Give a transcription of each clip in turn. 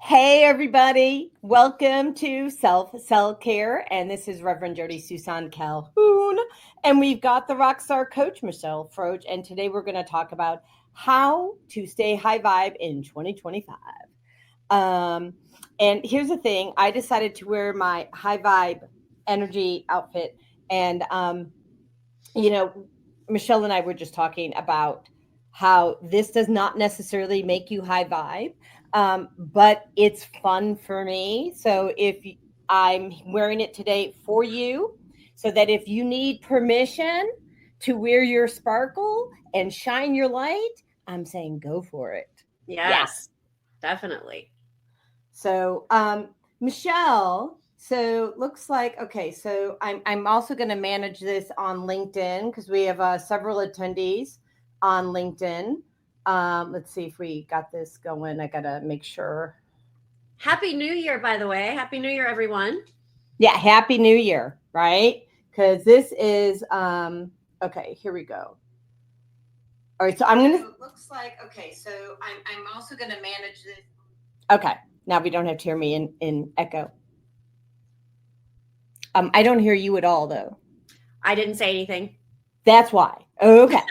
Hey, everybody. Welcome to Self Cell Care. And this is Reverend Jody Susan Calhoun. And we've got the Rockstar Coach, Michelle Froge. And today we're going to talk about how to stay high vibe in 2025. Um, and here's the thing, I decided to wear my high vibe energy outfit. And, you know, Michelle and I were just talking about how this does not necessarily make you high vibe, but it's fun for me. So I'm wearing it today for you, so that if you need permission to wear your sparkle and shine your light, I'm saying go for it. Yeah. Yes, definitely. So, Michelle, so looks like okay. So I'm also going to manage this on LinkedIn because we have several attendees on LinkedIn. Let's see if we got this going. I gotta make sure. Happy New Year, by the way. Happy New Year, everyone. Yeah, Happy New Year, right? Because this is okay. Here we go. All right, so I'm gonna. So it looks like okay. So I'm also going to manage this. Okay, now we don't have to hear me in echo. I don't hear you at all, though. I didn't say anything. That's why. Okay.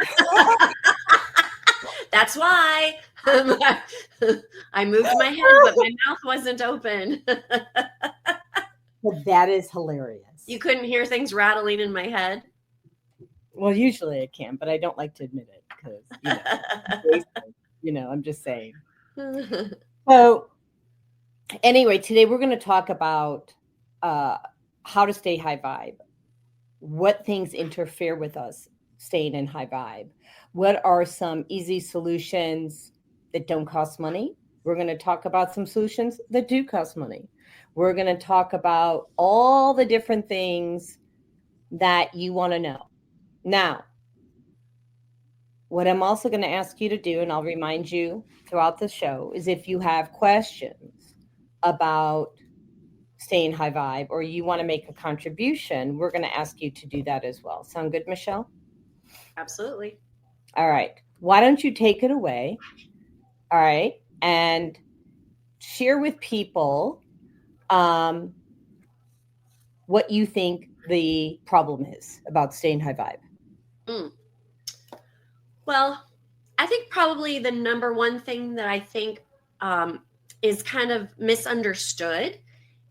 That's why. I moved my head, but my mouth wasn't open. But that is hilarious. You couldn't hear things rattling in my head? Well, usually I can, but I don't like to admit it because, I'm just saying. So, anyway, today we're going to talk about how to stay high vibe, what things interfere with us staying in high vibe, what are some easy solutions that don't cost money. We're going to talk about some solutions that do cost money. We're going to talk about all the different things that you want to know. Now, what I'm also going to ask you to do, and I'll remind you throughout the show, is if you have questions about staying high vibe or you want to make a contribution, we're going to ask you to do that as well. Sound good, Michelle? Absolutely. All right. Why don't you take it away? All right. And share with people what you think the problem is about staying high vibe. Mm. Well, I think probably the number one thing that I think is kind of misunderstood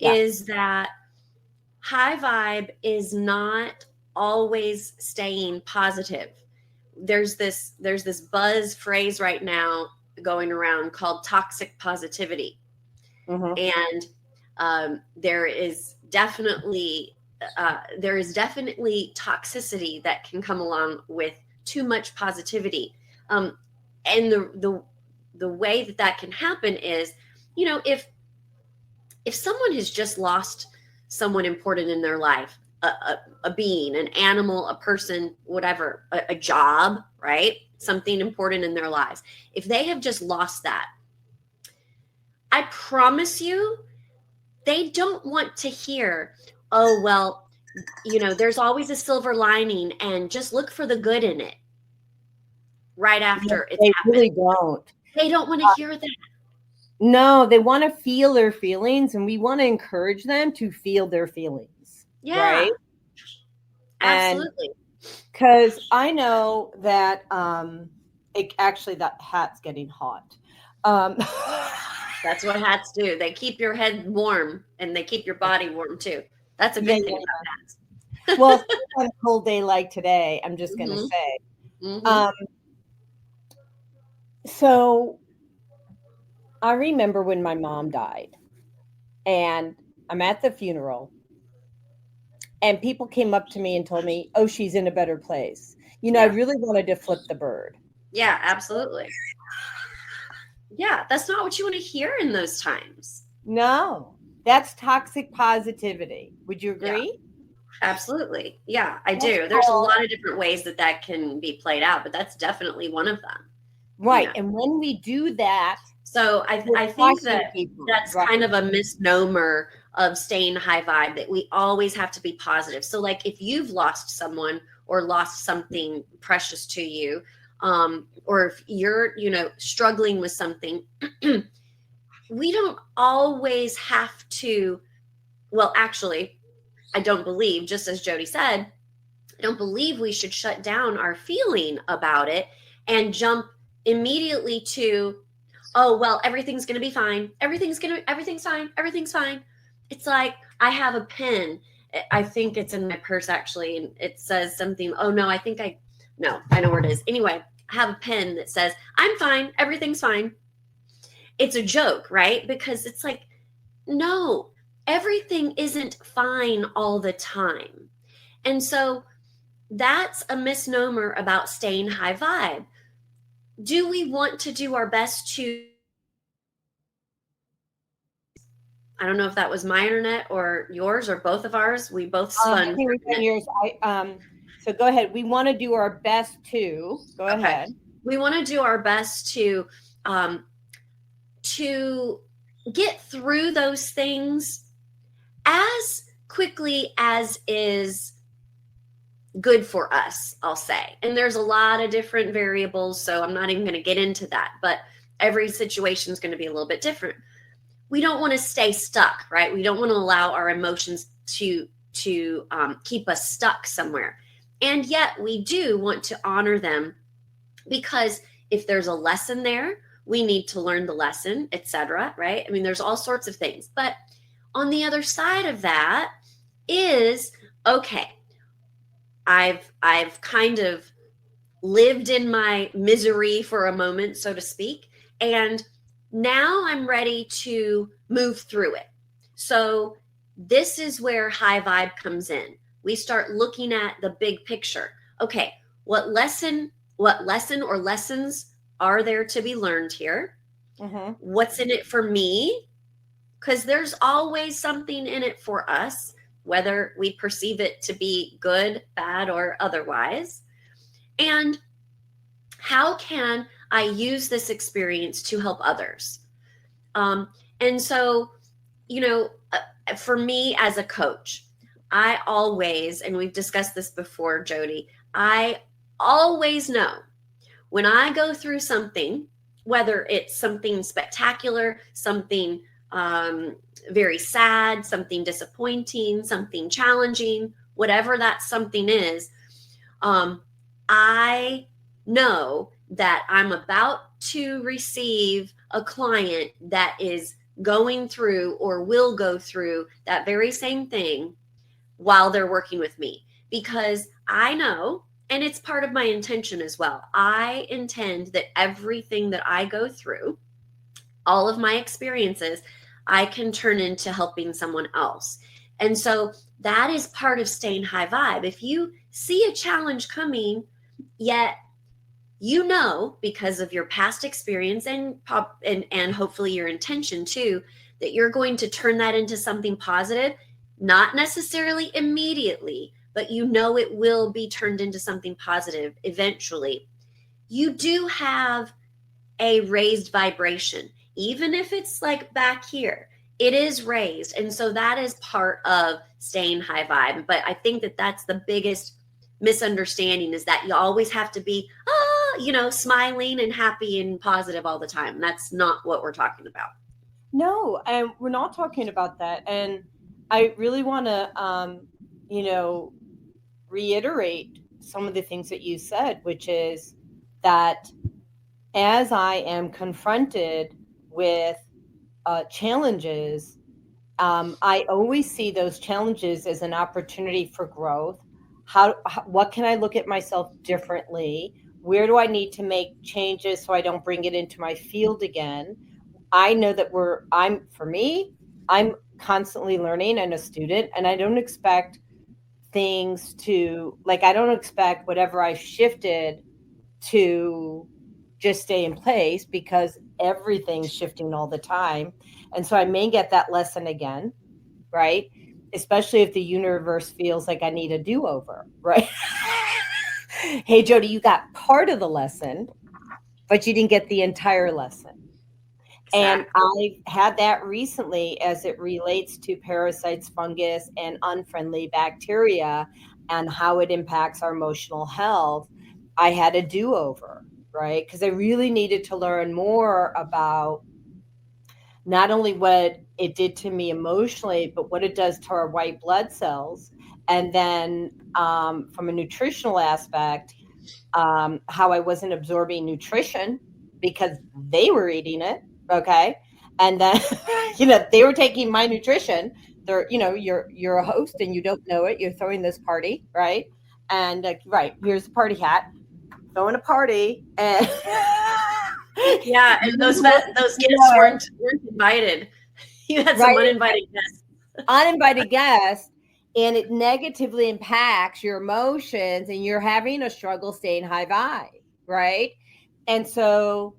is that high vibe is not always staying positive. There's this buzz phrase right now going around called toxic positivity. Mm-hmm. And there is definitely toxicity that can come along with too much positivity. And the way that can happen is, if someone has just lost someone important in their life, a being, an animal, a person, whatever, a job, right? Something important in their lives. If they have just lost that, I promise you, they don't want to hear, oh, well, there's always a silver lining and just look for the good in it right after it's They happened. really don't. They don't want to hear that. No, they want to feel their feelings, and we want to encourage them to feel their feelings. Yeah, right? Absolutely. Because I know that actually that hat's getting hot. That's what hats do. They keep your head warm and they keep your body warm too. That's a good thing about hats. Well, on a cold day like today, I'm just going to say. Mm-hmm. So I remember when my mom died, and I'm at the funeral, and people came up to me and told me, oh, she's in a better place. I really wanted to flip the bird. Yeah, absolutely. Yeah, that's not what you want to hear in those times. No, that's toxic positivity. Would you agree? Yeah, absolutely. Yeah, I do. There's a lot of different ways that can be played out, but that's definitely one of them. Right. And when we do that, so I think that's kind of a misnomer of staying high vibe, that we always have to be positive. So like if you've lost someone or lost something precious to you, or if you're, struggling with something, we don't always have to, well, actually, I don't believe, just as Jody said, I don't believe we should shut down our feeling about it and jump immediately to, oh, well, everything's going to be fine. Everything's fine. Everything's fine. It's like I have a pen. I think it's in my purse actually. And it says something. Oh, no, I know where it is. Anyway, I have a pen that says, I'm fine. Everything's fine. It's a joke, right? Because it's like, no, everything isn't fine all the time. And so that's a misnomer about staying high vibe. Do we want to do our best to, I don't know if that was my internet or yours or both of ours. We both spun. Yours. So go ahead. We want to do our best to go ahead. We want to do our best to get through those things as quickly as is good for us, I'll say. And there's a lot of different variables, so I'm not even going to get into that, but every situation is going to be a little bit different. We don't want to stay stuck, right? We don't want to allow our emotions to keep us stuck somewhere. And yet we do want to honor them, because if there's a lesson there, we need to learn the lesson, etc., right? I mean, there's all sorts of things. But on the other side of that is, okay, I've kind of lived in my misery for a moment, so to speak, and now I'm ready to move through it. So this is where high vibe comes in. We start looking at the big picture. Okay, what lesson or lessons are there to be learned here? Mm-hmm. What's in it for me? Because there's always something in it for us, whether we perceive it to be good, bad, or otherwise. And how can I use this experience to help others? And so, for me as a coach, I always, and we've discussed this before, Jody, I always know when I go through something, whether it's something spectacular, something very sad, something disappointing, something challenging, whatever that something is, I know that I'm about to receive a client that is going through or will go through that very same thing while they're working with me, because I know, and it's part of my intention as well, I intend that everything that I go through, all of my experiences, I can turn into helping someone else. And so that is part of staying high vibe. If you see a challenge coming, yet because of your past experience and hopefully your intention too, that you're going to turn that into something positive, not necessarily immediately, but it will be turned into something positive eventually. You do have a raised vibration, even if it's like back here, it is raised. And so that is part of staying high vibe. But I think that that's the biggest misunderstanding, is that you always have to be, smiling and happy and positive all the time. That's not what we're talking about. No, and we're not talking about that. And I really want to, reiterate some of the things that you said, which is that as I am confronted with challenges, I always see those challenges as an opportunity for growth. What can I look at myself differently? Where do I need to make changes so I don't bring it into my field again? I know that I'm constantly learning and a student, and I don't expect things to, I don't expect whatever I shifted to just stay in place, because everything's shifting all the time. And so I may get that lesson again, right? Especially if the universe feels like I need a do-over, right? Hey, Jody, you got part of the lesson, but you didn't get the entire lesson. Exactly. And I've had that recently as it relates to parasites, fungus, and unfriendly bacteria and how it impacts our emotional health. I had a do-over, right? Because I really needed to learn more about not only what it did to me emotionally, but what it does to our white blood cells. And then from a nutritional aspect, how I wasn't absorbing nutrition because they were eating it. Okay. And then, they were taking my nutrition. They're, you're a host and you don't know it. You're throwing this party. Right. And right. Here's a party hat, throwing a party. And yeah. And those guests weren't invited. You had some uninvited guests. Uninvited guests. And it negatively impacts your emotions and you're having a struggle staying high vibe, right? And so,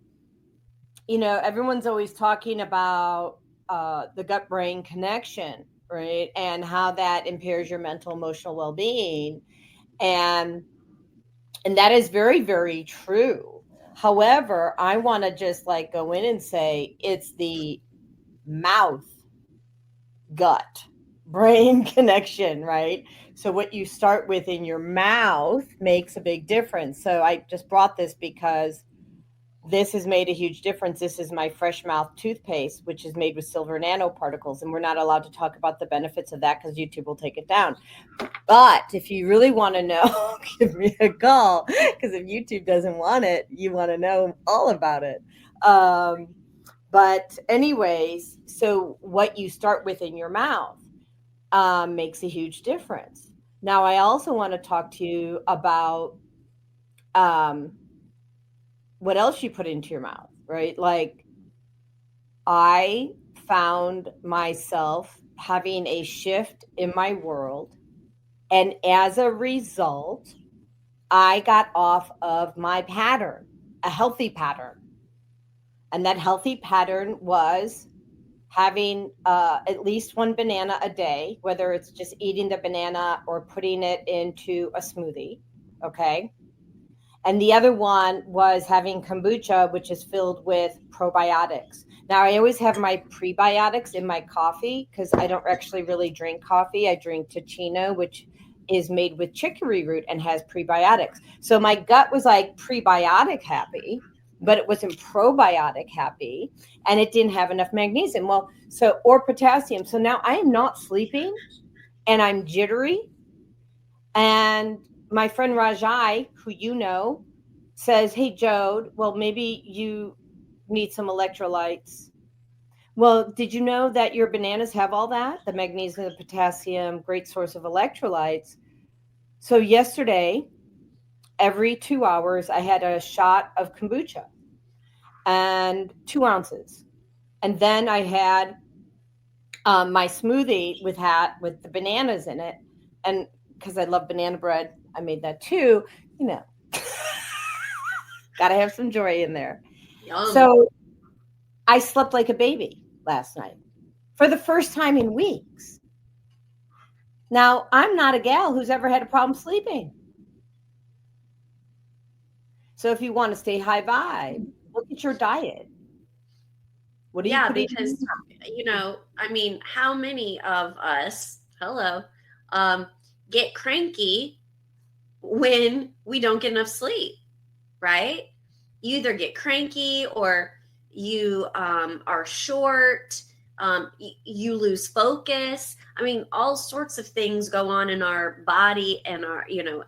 everyone's always talking about the gut-brain connection, right? And how that impairs your mental, emotional well-being. And that is very, very true. However, I want to just go in and say it's the mouth gut brain connection, right? So what you start with in your mouth makes a big difference. So I just brought this because this has made a huge difference. This is my Fresh Mouth toothpaste, which is made with silver nanoparticles, and we're not allowed to talk about the benefits of that because YouTube will take it down. But if you really want to know, give me a call, because if YouTube doesn't want it, you want to know all about it. But anyways, so what you start with in your mouth makes a huge difference. Now, I also want to talk to you about what else you put into your mouth, right? Like, I found myself having a shift in my world. And as a result, I got off of my pattern, a healthy pattern. And that healthy pattern was having at least one banana a day, whether it's just eating the banana or putting it into a smoothie. Okay. And the other one was having kombucha, which is filled with probiotics. Now, I always have my prebiotics in my coffee because I don't actually really drink coffee. I drink Ticino, which is made with chicory root and has prebiotics. So my gut was like prebiotic happy, but it wasn't probiotic happy, and it didn't have enough magnesium. Or potassium. So now I am not sleeping and I'm jittery. And my friend Rajai, who says, hey, Jode, well, maybe you need some electrolytes. Well, did you know that your bananas have all that? The magnesium, the potassium, great source of electrolytes. So yesterday, every 2 hours, I had a shot of kombucha and 2 ounces. And then I had my smoothie with the bananas in it. And because I love banana bread, I made that too. Got to have some joy in there. Yum. So I slept like a baby last night for the first time in weeks. Now, I'm not a gal who's ever had a problem sleeping. So if you want to stay high vibe, look at your diet. What do you put because, how many of us, get cranky when we don't get enough sleep, right? You either get cranky or you are short, you lose focus. I mean, all sorts of things go on in our body and our,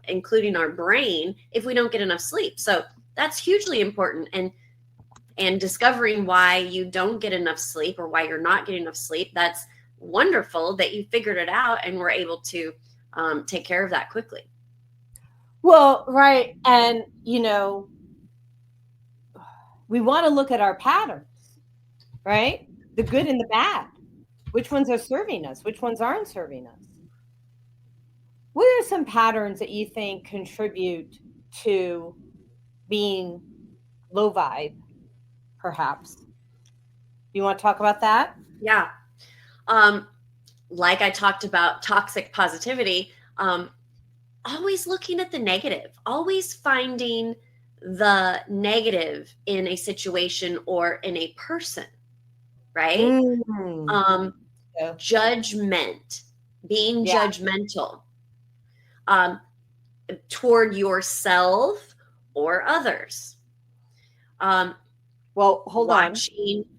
including our brain if we don't get enough sleep. So that's hugely important. And discovering why you don't get enough sleep or why you're not getting enough sleep, that's wonderful that you figured it out and were able to take care of that quickly. Well, right. And, we want to look at our patterns, right? The good and the bad. Which ones are serving us? Which ones aren't serving us? What are some patterns that you think contribute to being low vibe, perhaps? You want to talk about that? Yeah. Like I talked about toxic positivity, always looking at the negative, always finding the negative in a situation or in a person, right? Judgment, being judgmental toward yourself or others. Well, hold on.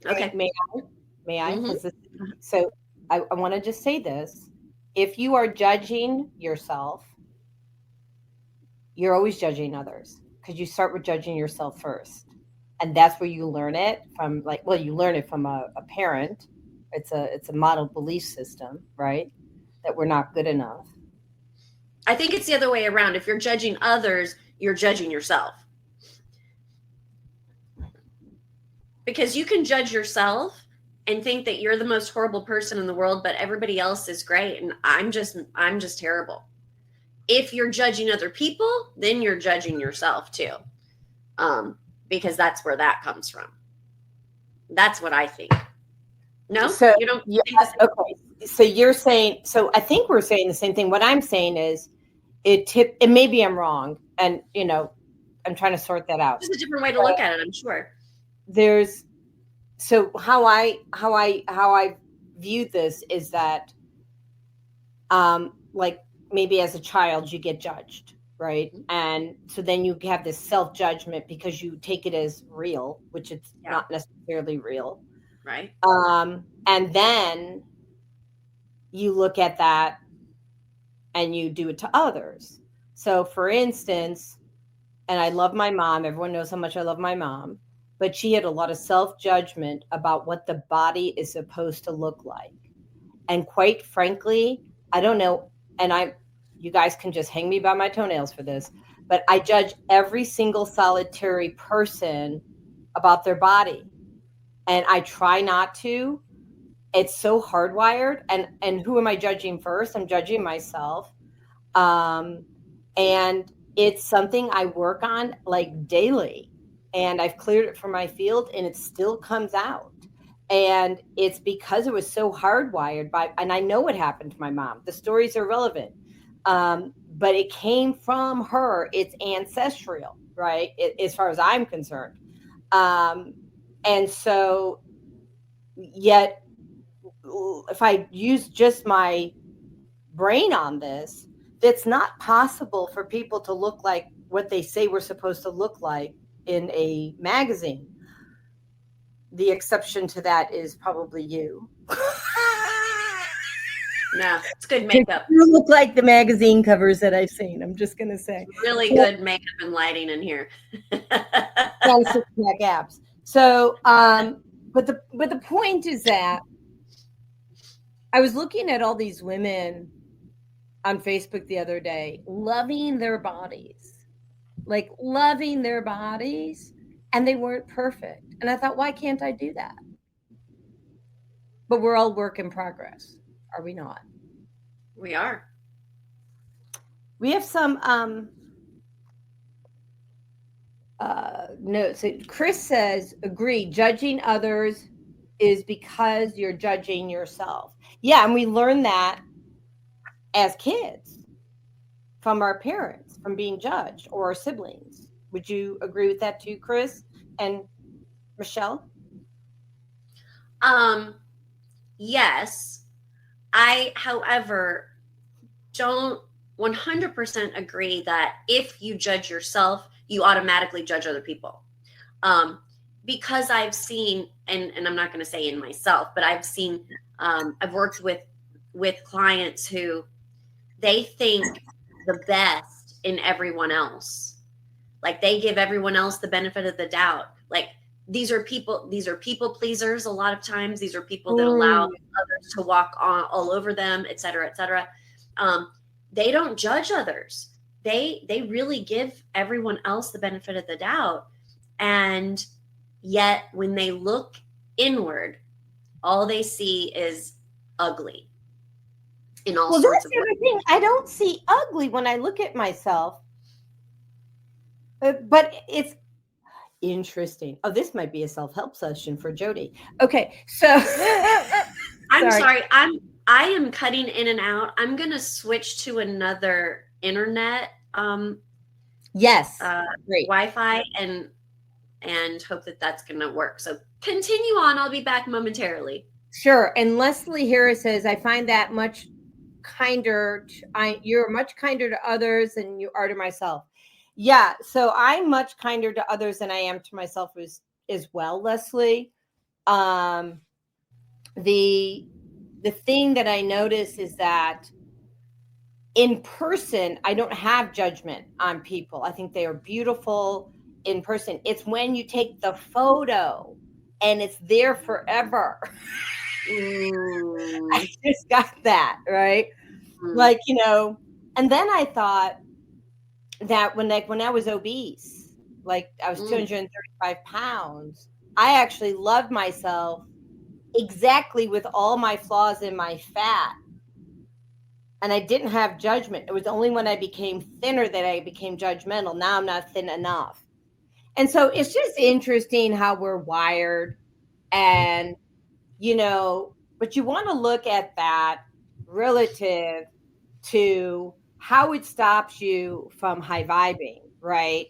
Okay. May I? May I? Mm-hmm. So I want to just say this. If you are judging yourself, you're always judging others because you start with judging yourself first. And that's where you learn it from, like, well, you learn it from a parent. It's a model belief system, right? That we're not good enough. I think it's the other way around. If you're judging others, you're judging yourself. Because you can judge yourself and think that you're the most horrible person in the world, but everybody else is great and I'm just terrible. If you're judging other people, then you're judging yourself too. Because that's where that comes from. That's what I think. No, so you don't. Yes, okay. So you're saying, so I think we're saying the same thing. What I'm saying is and maybe I'm wrong. And, I'm trying to sort that out. Just a different way to look at it, I'm sure. So how I view this is that, like maybe as a child, you get judged, right? And so then you have this self-judgment because you take it as real, which it's not necessarily real. Right. And then you look at that and you do it to others. So for instance, and I love my mom, everyone knows how much I love my mom, but she had a lot of self-judgment about what the body is supposed to look like. And quite frankly, I don't know, and you guys can just hang me by my toenails for this, but I judge every single solitary person about their body. And I try not to. It's so hardwired. And who am I judging first? I'm judging myself. And it's something I work on like daily. And I've cleared it from my field and it still comes out. And it's because it was so hardwired and I know what happened to my mom. The stories are relevant. But it came from her. It's ancestral, right? As far as I'm concerned. And so yet, if I use just my brain on this, it's not possible for people to look like what they say we're supposed to look like in a magazine. The exception to that is probably you. No, it's good makeup. You look like the magazine covers that I've seen. I'm just going to say. Really good makeup and lighting in here. And six-pack abs. So, but the point is that I was looking at all these women on Facebook the other day, loving their bodies, and they weren't perfect. And I thought, why can't I do that? But we're all work in progress, are we not? We are. We have some notes. Chris says, agree, judging others is because you're judging yourself. Yeah, and we learn that as kids from our parents, from being judged, or our siblings. Would you agree with that too, Chris and Michelle? Yes. I, however, don't 100% agree that if you judge yourself, you automatically judge other people. Because I've seen, and I'm not going to say in myself, but I've seen, I've worked with clients who they think the best in everyone else. Like they give everyone else the benefit of the doubt. Like these are people pleasers. A lot of times these are people that allow others to walk on all over them, et cetera, et cetera. They don't judge others. They really give everyone else the benefit of the doubt. And yet when they look inward, all they see is ugly in all sorts of ways. I don't see ugly when I look at myself. But it's interesting. Oh, this might be a self-help session for Jody. Okay, so I'm sorry. I am cutting in and out. I'm gonna switch to another internet yes great Wi-Fi and hope that that's gonna work. So continue on. I'll be back momentarily. Sure. And Leslie Harris says, I find that much kinder. You're much kinder to others than you are to myself. Yeah. So I'm much kinder to others than I am to myself as well, Leslie. the thing that I notice is that in person, I don't have judgment on people. I think they are beautiful in person. It's when you take the photo and it's there forever. I just got that, right? Like, and then I thought that when I was obese, like I was 235 pounds, I actually loved myself exactly with all my flaws and my fat. And I didn't have judgment. It was only when I became thinner that I became judgmental. Now I'm not thin enough. And so it's just interesting how we're wired. And, but you want to look at that relative to how it stops you from high vibing, right?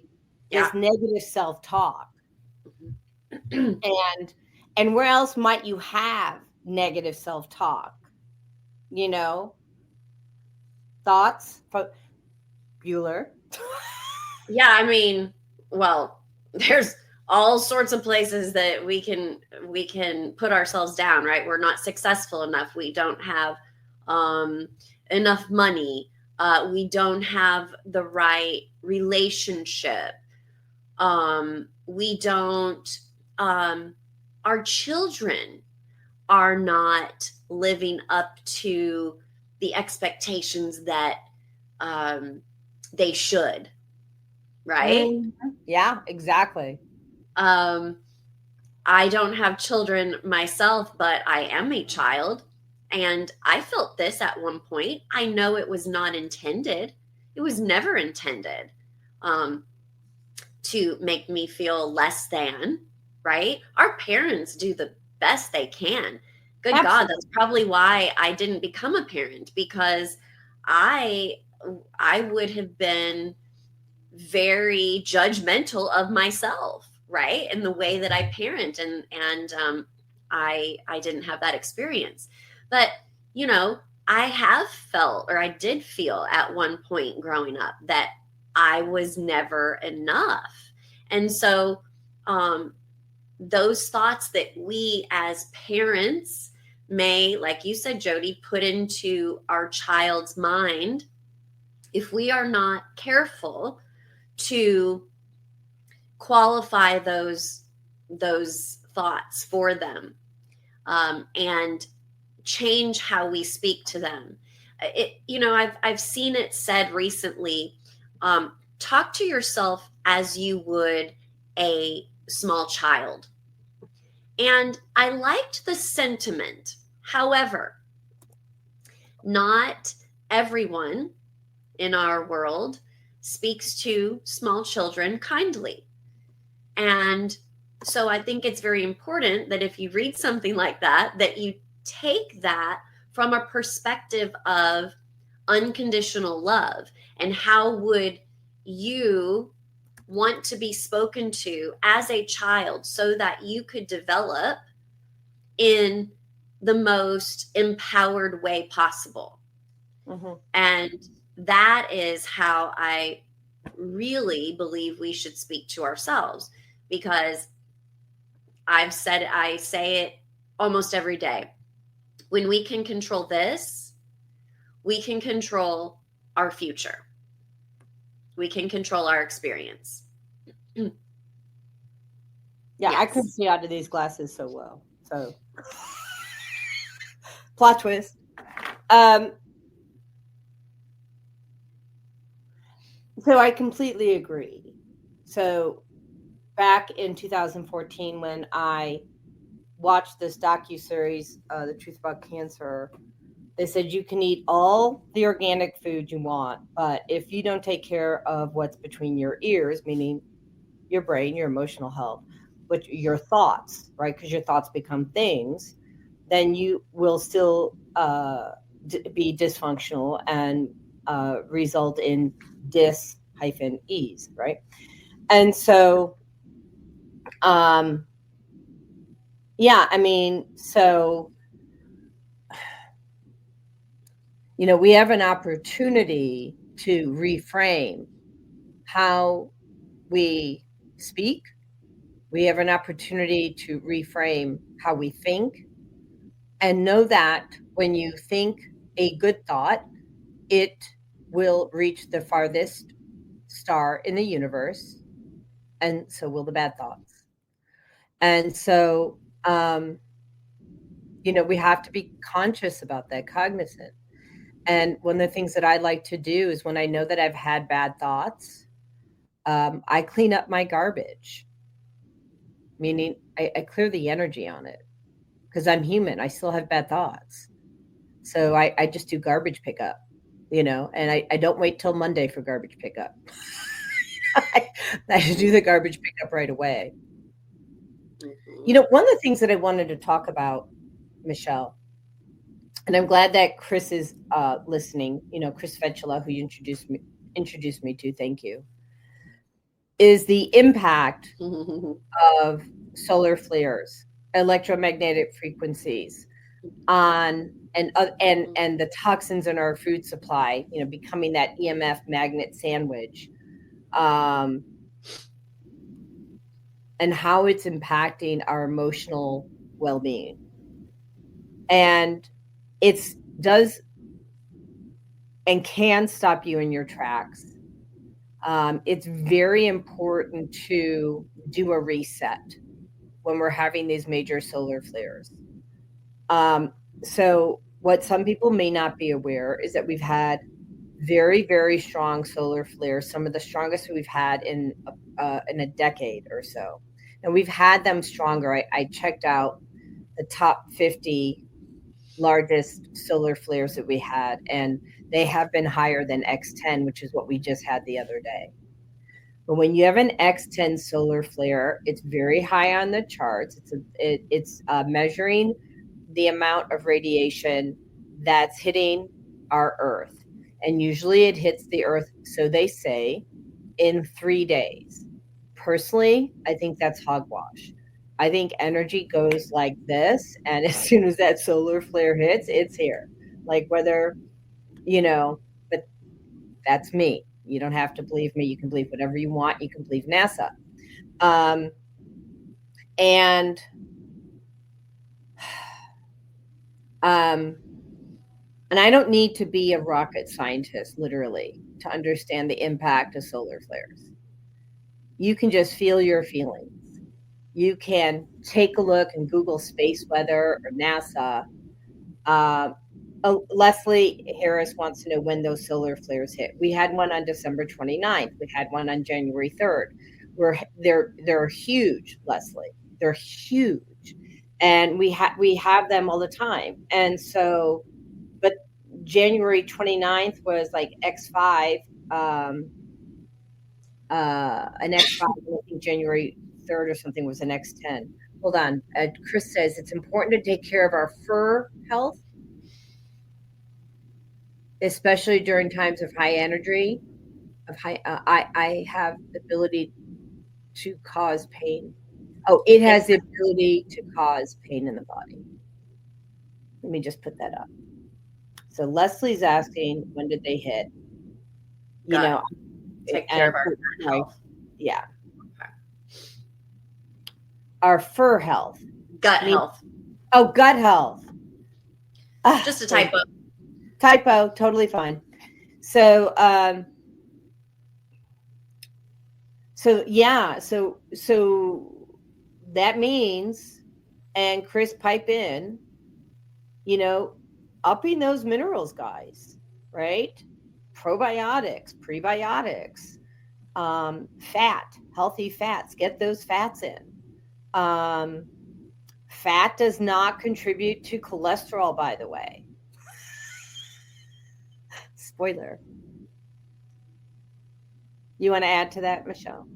Yeah. This negative self-talk. And where else might you have negative self-talk? Thoughts? Bueller? Yeah, I mean, well, there's all sorts of places that we can put ourselves down, right? We're not successful enough. We don't have enough money. We don't have the right relationship. We don't. Our children are not living up to the expectations that they should, right? Yeah, exactly. I don't have children myself, but I am a child. And I felt this at one point. I know it was not intended. It was never intended to make me feel less than, right? Our parents do the best they can. Good Absolutely. God, that's probably why I didn't become a parent, because I would have been very judgmental of myself, right? And the way that I parent, and I didn't have that experience. But I have felt, or I did feel at one point growing up, that I was never enough. And so those thoughts that we as parents may, like you said, Jody, put into our child's mind, if we are not careful to qualify those thoughts for them, and change how we speak to them. I've seen it said recently, talk to yourself as you would a small child. And I liked the sentiment. However, not everyone in our world speaks to small children kindly. And so I think it's very important that if you read something like that, that you take that from a perspective of unconditional love, and how would you want to be spoken to as a child so that you could develop in the most empowered way possible. And that is how I really believe we should speak to ourselves, because I say it almost every day. When we can control this, we can control our future. We can control our experience. Yeah, yes. I couldn't see out of these glasses so well. So plot twist. So I completely agree. So back in 2014, when I watched this docuseries, The Truth About Cancer, they said you can eat all the organic food you want, but if you don't take care of what's between your ears, meaning your brain, your emotional health, which your thoughts, right? Because your thoughts become things, then you will still be dysfunctional and result in dis-ease, right? And so, yeah, I mean, so, we have an opportunity to reframe how we speak. We have an opportunity to reframe how we think. And know that when you think a good thought, it will reach the farthest star in the universe, and so will the bad thoughts. And so, we have to be conscious about that, cognizant. And one of the things that I like to do is when I know that I've had bad thoughts, I clean up my garbage, meaning I clear the energy on it because I'm human. I still have bad thoughts. So I just do garbage pickup, and I don't wait till Monday for garbage pickup. I do the garbage pickup right away. One of the things that I wanted to talk about, Michelle, and I'm glad that Chris is listening, Chris Fetchula, who you introduced me to, thank you, is the impact of solar flares, electromagnetic frequencies on and the toxins in our food supply, becoming that EMF magnet sandwich, and how it's impacting our emotional well-being. And it does and can stop you in your tracks. It's very important to do a reset when we're having these major solar flares. So what some people may not be aware is that we've had very, very strong solar flares, some of the strongest we've had in a decade or so. And we've had them stronger. I checked out the top 50 largest solar flares that we had, and they have been higher than X10, which is what we just had the other day. But when you have an X10 solar flare, it's very high on the charts. It's measuring the amount of radiation that's hitting our Earth. And usually it hits the Earth, so they say, in 3 days. Personally, I think that's hogwash. I think energy goes like this, and as soon as that solar flare hits, it's here. Like whether, but that's me. You don't have to believe me. You can believe whatever you want. You can believe NASA. And I don't need to be a rocket scientist, literally, to understand the impact of solar flares. You can just feel your feelings. You can take a look and Google space weather or NASA. Leslie Harris wants to know when those solar flares hit. We had one on December 29th. We had one on January 3rd. They're huge, Leslie. They're huge. And we have them all the time. And so, but January 29th was like X5, an X5, I think January 3rd or something was an X10. Hold on. Chris says it's important to take care of our fur health, especially during times of high energy. I have the ability to cause pain. Oh, it has the ability to cause pain in the body. Let me just put that up. So Leslie's asking, when did they hit? Take care of our health. Yeah. Okay. Our fur health. Gut health. Oh, gut health. Just a typo. Typo, totally fine. So that means, and Chris, pipe in, upping those minerals, guys, right? Probiotics, prebiotics, fat, healthy fats, get those fats in. Fat does not contribute to cholesterol, by the way. Spoiler. You want to add to that, Michelle?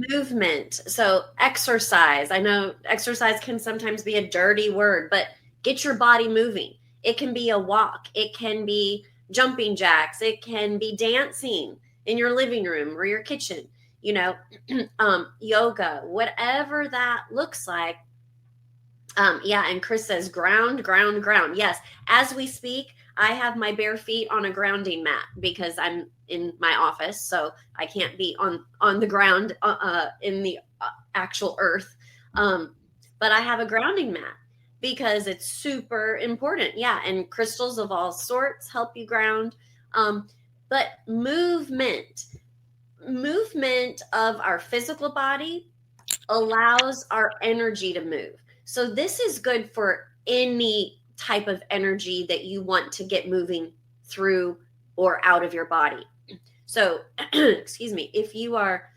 Movement. So exercise. I know exercise can sometimes be a dirty word, but get your body moving. It can be a walk. It can be jumping jacks. It can be dancing in your living room or your kitchen, yoga, whatever that looks like. And Chris says ground. Yes. As we speak, I have my bare feet on a grounding mat because I'm in my office, so I can't be on the ground in the actual earth. But I have a grounding mat. because it's super important. Yeah. And crystals of all sorts help you ground. But movement of our physical body allows our energy to move. So this is good for any type of energy that you want to get moving through or out of your body. So, excuse me, if you are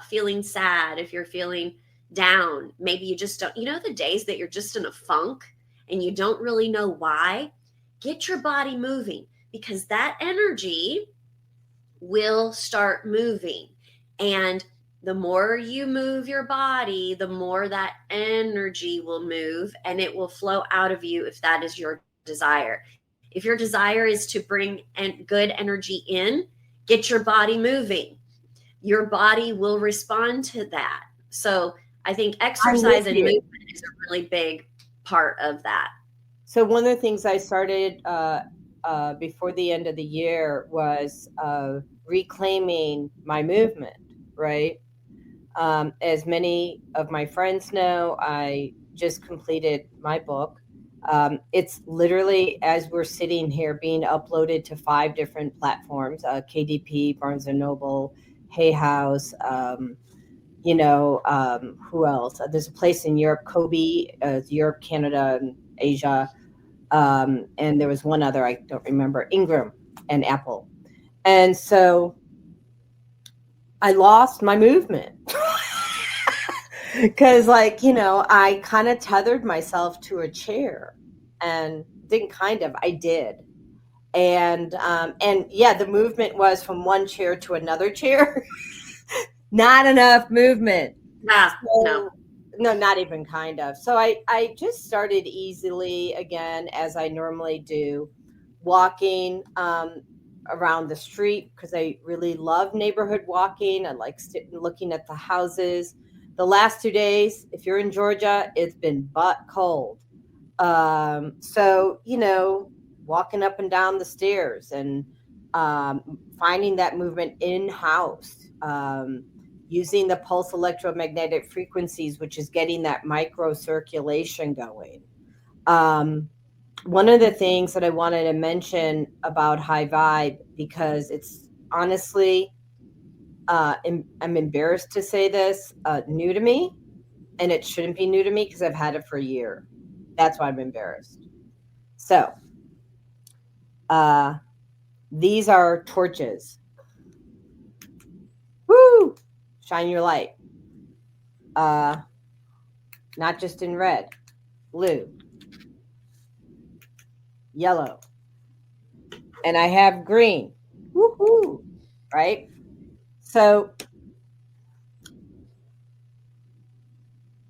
feeling sad, if you're feeling down, maybe you just don't, the days that you're just in a funk and you don't really know why, get your body moving, because that energy will start moving. And the more you move your body, the more that energy will move, and it will flow out of you if that is your desire. If your desire is to bring good energy in, get your body moving. Your body will respond to that. So I think exercise and movement is a really big part of that. So one of the things I started before the end of the year was reclaiming my movement, right? As many of my friends know, I just completed my book. It's literally, as we're sitting here, being uploaded to 5 different platforms, KDP, Barnes & Noble, Hay House, who else? There's a place in Europe, Kobe, Europe, Canada, and Asia. And there was one other, I don't remember, Ingram and Apple. And so I lost my movement because I kind of tethered myself to a chair, and I did. And yeah, the movement was from one chair to another chair. Not enough movement. No, not even kind of. So I just started easily again, as I normally do, walking around the street, because I really love neighborhood walking. I like looking at the houses. The last 2 days, if you're in Georgia, it's been butt cold. So, walking up and down the stairs and finding that movement in-house, using the pulse electromagnetic frequencies, which is getting that microcirculation going. One of the things that I wanted to mention about High Vibe, because it's honestly, I'm embarrassed to say this, new to me, and it shouldn't be new to me because I've had it for a year. That's why I'm embarrassed. So, these are torches. Woo! Shine your light. Not just in red, blue, yellow, and I have green. Woohoo! Right? So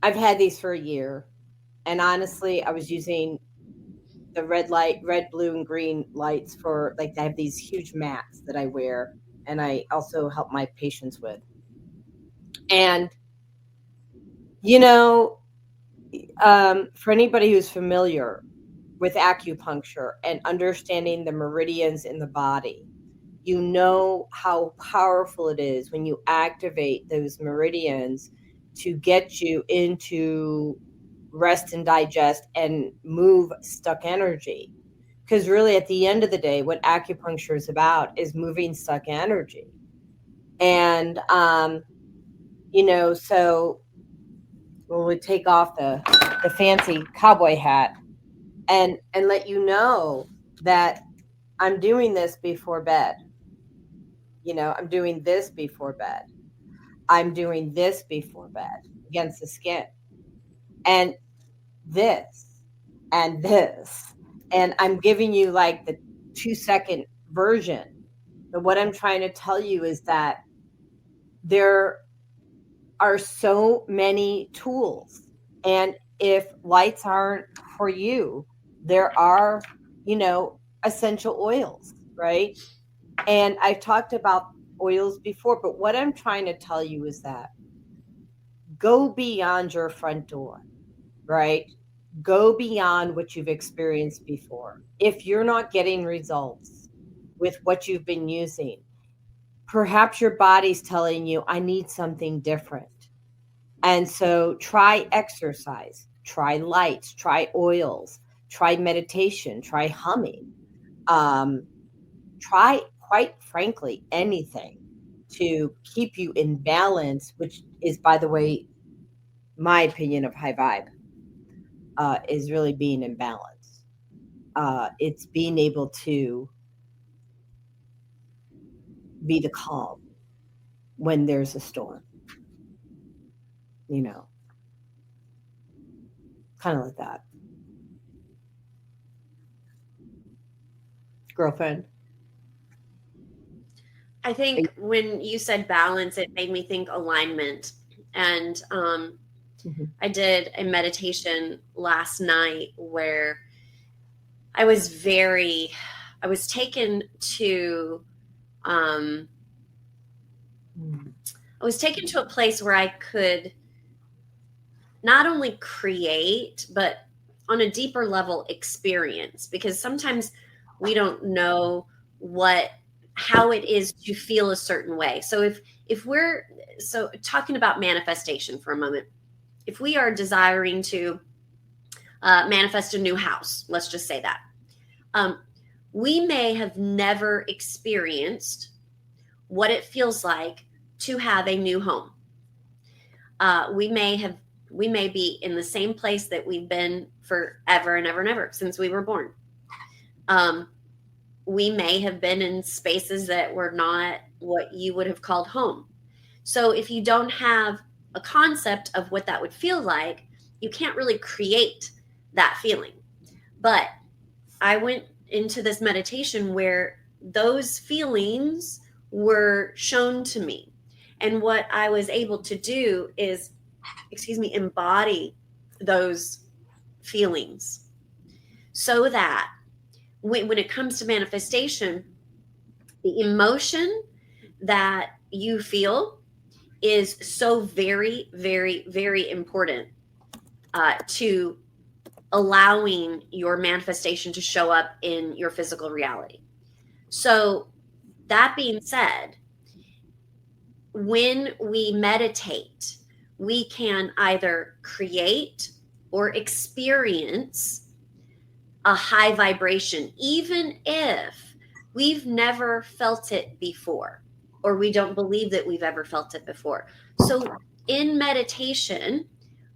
I've had these for a year, and honestly, I was using the red, blue, and green lights for, I have these huge mats that I wear, and I also help my patients with. And for anybody who's familiar with acupuncture and understanding the meridians in the body, you know how powerful it is when you activate those meridians to get you into rest and digest and move stuck energy. Because really, at the end of the day, what acupuncture is about is moving stuck energy. And, so when we take off the fancy cowboy hat and let you know that I'm doing this before bed. I'm doing this before bed. I'm doing this before bed against the skin. And this and this. And I'm giving you the 2-second version. But what I'm trying to tell you is that there are so many tools. And if lights aren't for you, there are, essential oils, right? And I've talked about oils before, but what I'm trying to tell you is that go beyond your front door, right? Go beyond what you've experienced before. If you're not getting results with what you've been using, perhaps your body's telling you, I need something different. And so try exercise, try lights, try oils, try meditation, try humming, try, quite frankly, anything to keep you in balance, which is, by the way, my opinion of high vibe, is really being in balance. It's being able to be the calm when there's a storm, kind of like that. Girlfriend? I think when you said balance, it made me think alignment. And I did a meditation last night where I was taken to a place where I could not only create, but on a deeper level experience, because sometimes we don't know how it is to feel a certain way. So if we're talking about manifestation for a moment, if we are desiring to manifest a new house, let's just say that, we may have never experienced what it feels like to have a new home. We may be in the same place that we've been forever and ever and ever since we were born. We may have been in spaces that were not what you would have called home. So if you don't have a concept of what that would feel like, you can't really create that feeling. But I went into this meditation where those feelings were shown to me. And what I was able to do is, embody those feelings so that when it comes to manifestation, the emotion that you feel is so very, very, very important to allowing your manifestation to show up in your physical reality. So that being said, when we meditate, we can either create or experience a high vibration, even if we've never felt it before, or we don't believe that we've ever felt it before. So in meditation,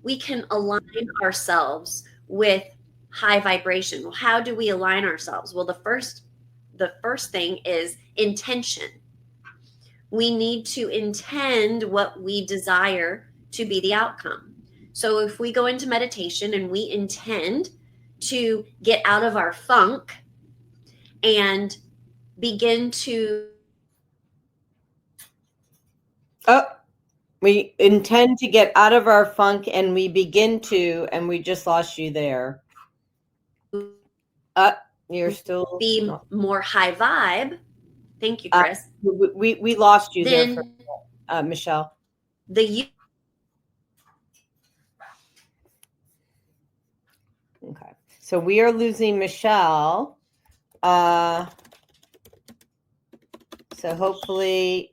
we can align ourselves with high vibration. Well, how do we align ourselves? Well, the first thing is intention. We need to intend what we desire to be the outcome. So if we go into meditation and we intend to get out of our funk and begin to we intend to get out of our funk and we begin to, and we just lost you there. You're still be more high vibe. Thank you, Chris. We lost you then, there for Michelle. Okay. So we are losing Michelle. So hopefully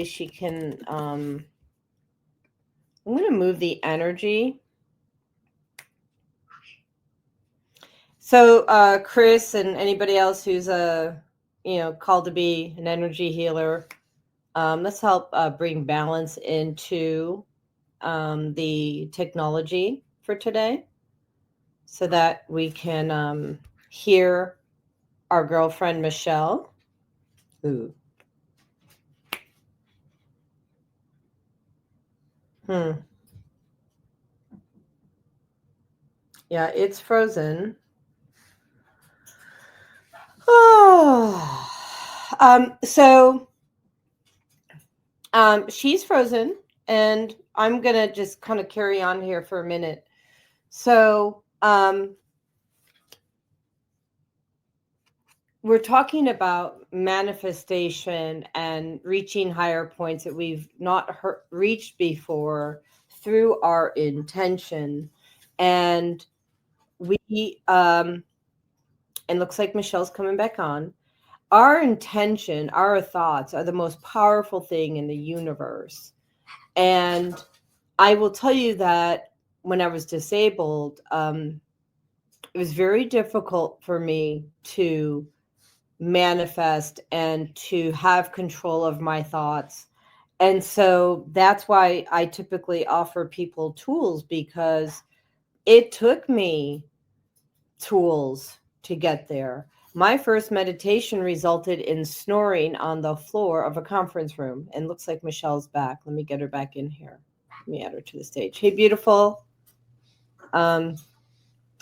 she can, I'm going to move the energy. So Chris and anybody else who's called to be an energy healer, let's help bring balance into the technology for today so that we can hear our girlfriend Michelle. Ooh. Yeah, it's frozen. Oh. She's frozen, and I'm gonna just kind of carry on here for a minute. So we're talking about manifestation and reaching higher points that we've not reached before through our intention. And we, and looks like Michelle's coming back on. Our intention, our thoughts are the most powerful thing in the universe. And I will tell you that when I was disabled, it was very difficult for me to manifest and to have control of my thoughts. And so that's why I typically offer people tools, because it took me tools to get there. My first meditation resulted in snoring on the floor of a conference room. And looks like Michelle's back. Let me get her back in here. Let me add her to the stage. Hey, beautiful.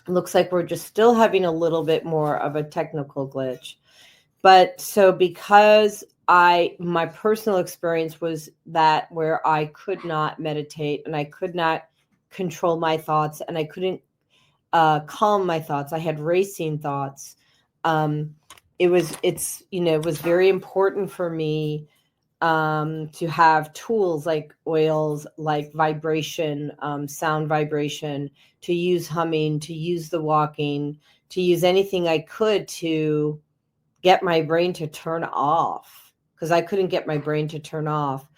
Looks like we're just still having a little bit more of a technical glitch. But so because my personal experience was that where I could not meditate and I could not control my thoughts and I couldn't calm my thoughts. I had racing thoughts. It was very important for me to have tools like oils, like vibration, sound vibration, to use humming, to use the walking, to use anything I could to get my brain to turn off, because I couldn't get my brain to turn off.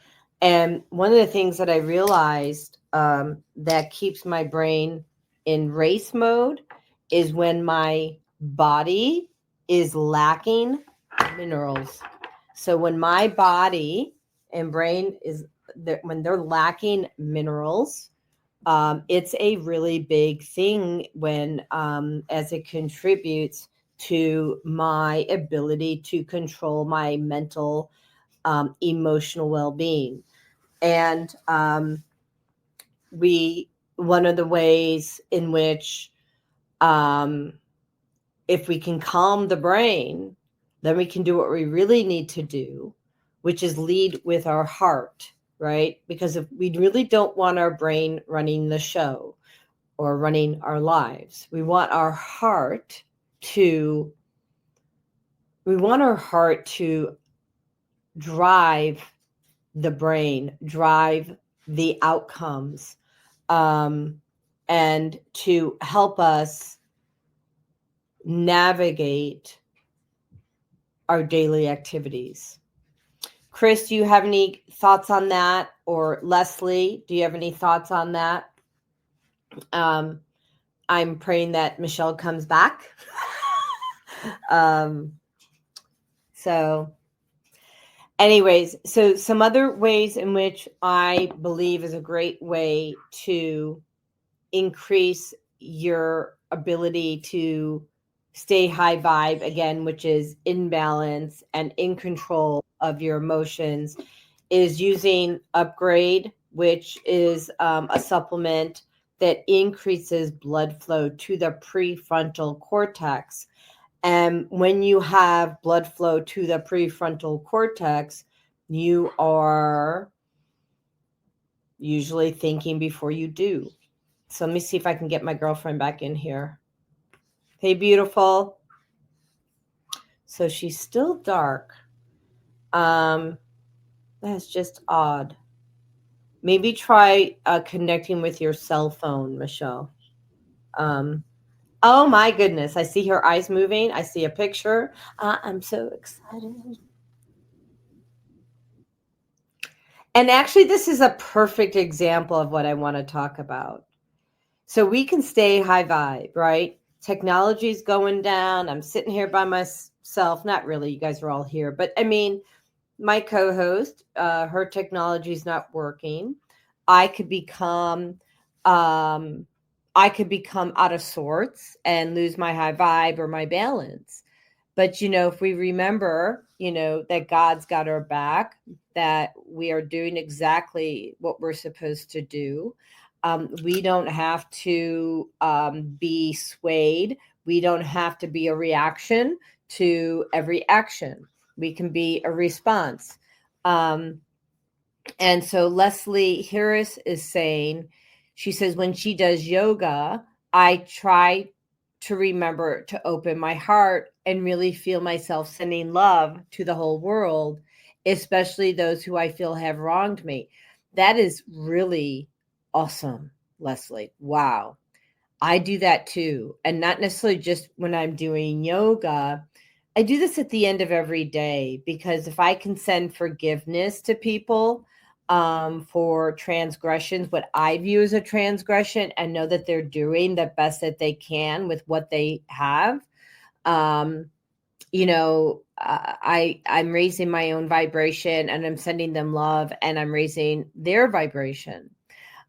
And one of the things that I realized that keeps my brain in race mode is when my body is lacking minerals. So when my body and brain when they're lacking minerals, it's a really big thing when as it contributes to my ability to control my mental, emotional well-being. And one of the ways in which, if we can calm the brain, then we can do what we really need to do, which is lead with our heart, right? Because if we really don't want our brain running the show or running our lives, we want our heart to drive the brain, drive the outcomes, and to help us navigate our daily activities. Chris, do you have any thoughts on that? Or Leslie, do you have any thoughts on that? I'm praying that Michelle comes back. So anyways, so some other ways in which I believe is a great way to increase your ability to stay high vibe again, which is in balance and in control of your emotions, is using Upgrade, which is a supplement that increases blood flow to the prefrontal cortex. And when you have blood flow to the prefrontal cortex, you are usually thinking before you do. So let me see if I can get my girlfriend back in here. Hey, beautiful. So she's still dark. That's just odd. Maybe try connecting with your cell phone, Michelle. Oh my goodness. I see her eyes moving. I see a picture. I'm so excited. And actually, this is a perfect example of what I want to talk about. So we can stay high vibe, right? Technology's going down. I'm sitting here by myself. Not really. You guys are all here. But I mean, my co-host, her technology's not working. I could become out of sorts and lose my high vibe or my balance. But, if we remember, that God's got our back, that we are doing exactly what we're supposed to do. We don't have to be swayed. We don't have to be a reaction to every action. We can be a response. And so Leslie Harris is saying, she says, when she does yoga, I try to remember to open my heart and really feel myself sending love to the whole world, especially those who I feel have wronged me. That is really awesome, Leslie. Wow. I do that too. And not necessarily just when I'm doing yoga. I do this at the end of every day, because if I can send forgiveness to people, for transgressions, what I view as a transgression, and know that they're doing the best that they can with what they have. I'm raising my own vibration, and I'm sending them love, and I'm raising their vibration.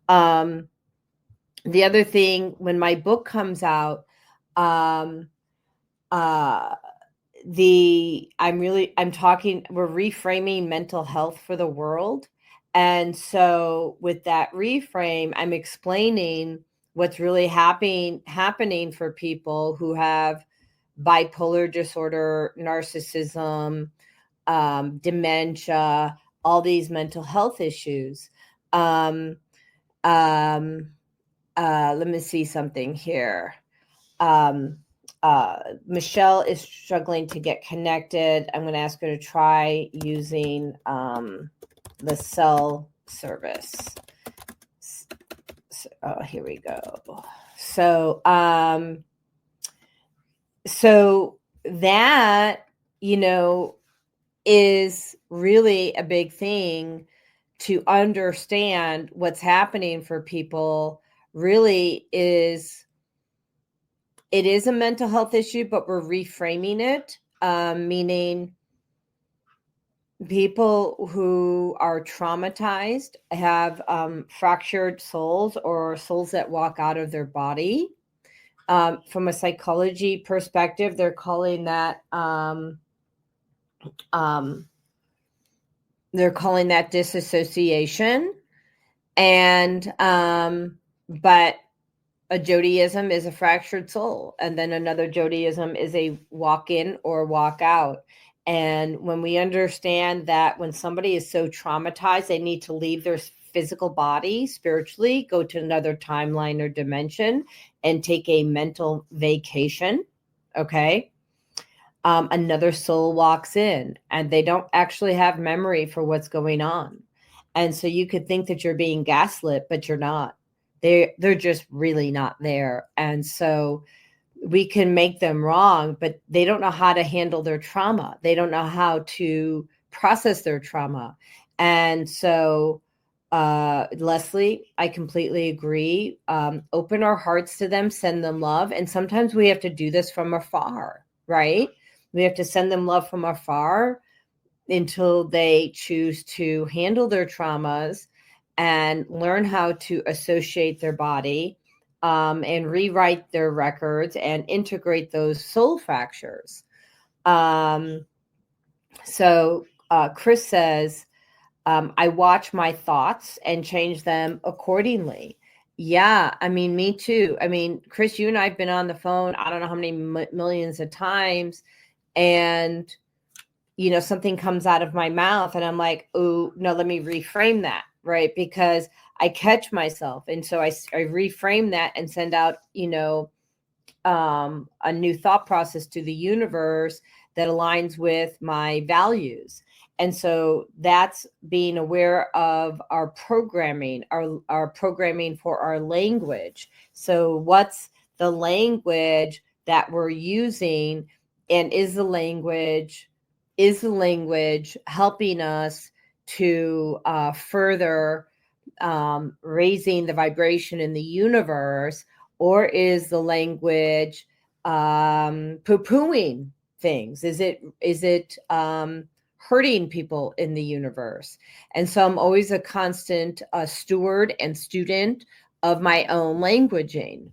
The other thing, when my book comes out, we're reframing mental health for the world. And so with that reframe, I'm explaining what's really happening for people who have bipolar disorder, narcissism, dementia, all these mental health issues. Let me see something here. Michelle is struggling to get connected. I'm going to ask her to try using the cell service. Here we go. So that, is really a big thing to understand. What's happening for people really is, it is a mental health issue, but we're reframing it, meaning people who are traumatized have fractured souls, or souls that walk out of their body. From a psychology perspective, they're calling that disassociation. And but a Jodeism is a fractured soul, and then another Jodeism is a walk in or walk out. And when we understand that when somebody is so traumatized, they need to leave their physical body spiritually, go to another timeline or dimension, and take a mental vacation, okay? Another soul walks in, and they don't actually have memory for what's going on. And so you could think that you're being gaslit, but you're not. They're just really not there. And so we can make them wrong, but they don't know how to handle their trauma. They don't know how to process their trauma. And so, Leslie, I completely agree. Open our hearts to them, send them love. And sometimes we have to do this from afar, right? We have to send them love from afar until they choose to handle their traumas and learn how to associate their body, and rewrite their records and integrate those soul fractures. So Chris says, I watch my thoughts and change them accordingly. Yeah, I mean, me too. I mean, Chris, you and I have been on the phone, I don't know how many millions of times, and something comes out of my mouth and I'm like, oh, no, let me reframe that, right? Because I catch myself. And so I reframe that and send out, a new thought process to the universe that aligns with my values. And so that's being aware of our programming, our programming for our language. So what's the language that we're using, and is the language helping us to further raising the vibration in the universe, or is the language poo-pooing things? Is it hurting people in the universe? And so I'm always a constant steward and student of my own languaging.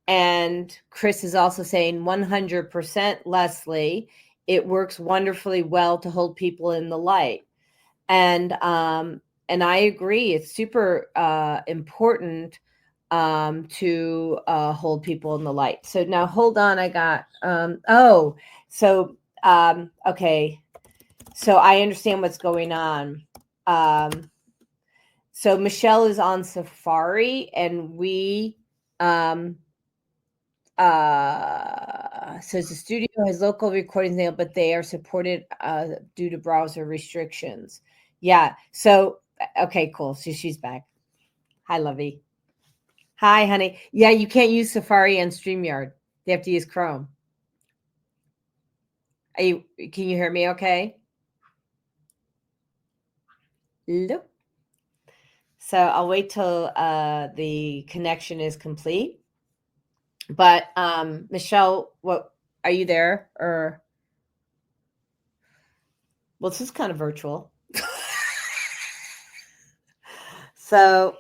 And Chris is also saying 100%, Leslie, it works wonderfully well to hold people in the light. And I agree. It's super important to hold people in the light. So now hold on. I got, okay. So I understand what's going on. So Michelle is on Safari, and we, says the studio has local recordings now, but they are supported due to browser restrictions. Yeah. So, okay, cool. So she's back. Hi, Lovey. Hi, honey. Yeah, you can't use Safari and StreamYard. You have to use Chrome. Can you hear me okay? Nope. So I'll wait till the connection is complete. But Michelle, what are you there? Or well, this is kind of virtual. So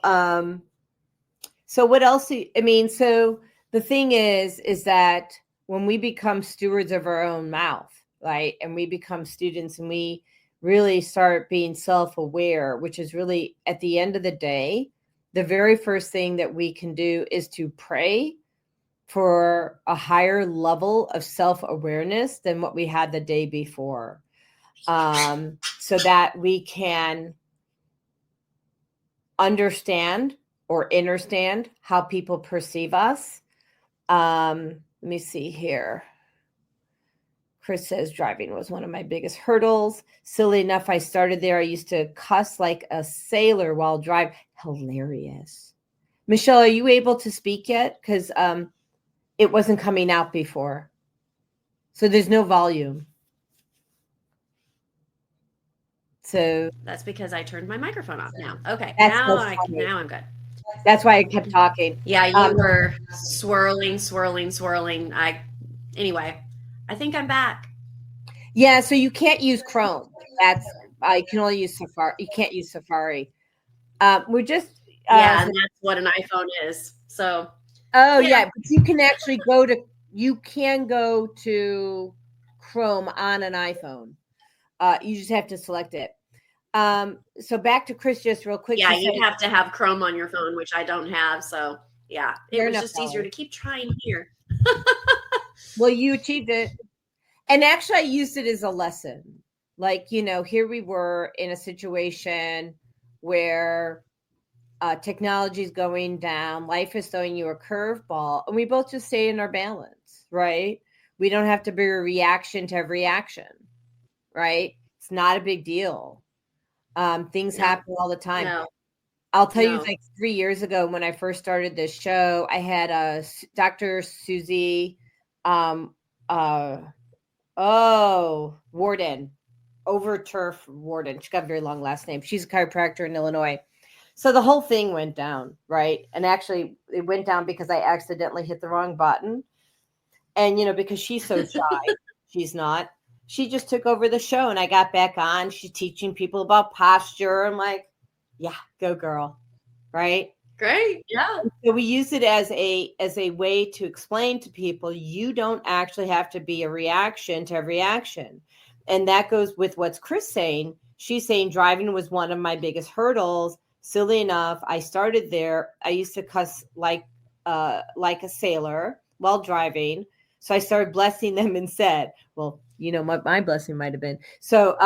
so what else so the thing is that when we become stewards of our own mouth, right? And we become students and we really start being self-aware, which is really at the end of the day, the very first thing that we can do is to pray for a higher level of self-awareness than what we had the day before, so that we can understand or understand how people perceive us. Let me see here. Chris says driving was one of my biggest hurdles. Silly enough, I started there. I used to cuss like a sailor while driving. Hilarious. Michelle, are you able to speak yet? Because it wasn't coming out before. So there's no volume. So that's because I turned my microphone off now. Okay, That's now so funny. now I'm good. That's why I kept talking. Yeah, you were swirling. Anyway, I think I'm back. Yeah, so you can't use Chrome. I can only use Safari. You can't use Safari. We're just and that's what an iPhone is. So yeah, but you can actually go to Chrome on an iPhone. You just have to select it. So back to Chris just real quick. Yeah, you'd have to have Chrome on your phone, which I don't have. So yeah, it was just easier to keep trying here. Well, you achieved it. And actually I used it as a lesson. Like, here we were in a situation where technology is going down, life is throwing you a curveball, and we both just stay in our balance, right? We don't have to be a reaction to every action, right? It's not a big deal. Things happen all the time. No. I'll tell you, like 3 years ago when I first started this show, I had Dr. Susie Warden, Overturf Warden. She's got a very long last name. She's a chiropractor in Illinois. So the whole thing went down, right? And actually it went down because I accidentally hit the wrong button. And, because she's so shy, she's not. She just took over the show and I got back on. She's teaching people about posture. I'm like, yeah, go girl. Right? Great. Yeah. So we use it as a way to explain to people you don't actually have to be a reaction to every action. And that goes with what's Chris saying. She's saying driving was one of my biggest hurdles. Silly enough, I started there. I used to cuss like a sailor while driving. So I started blessing them and said, well, my blessing might have been. So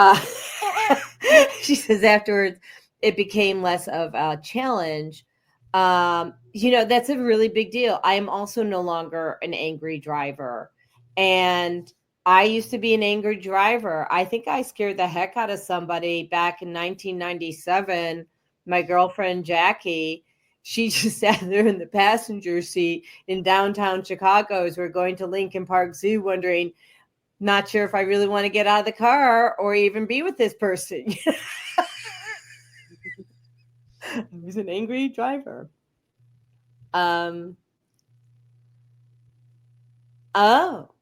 she says afterwards, it became less of a challenge. That's a really big deal. I am also no longer an angry driver. And I used to be an angry driver. I think I scared the heck out of somebody back in 1997. My girlfriend, Jackie, she just sat there in the passenger seat in downtown Chicago as we're going to Lincoln Park Zoo, wondering, not sure if I really want to get out of the car or even be with this person. I was an angry driver.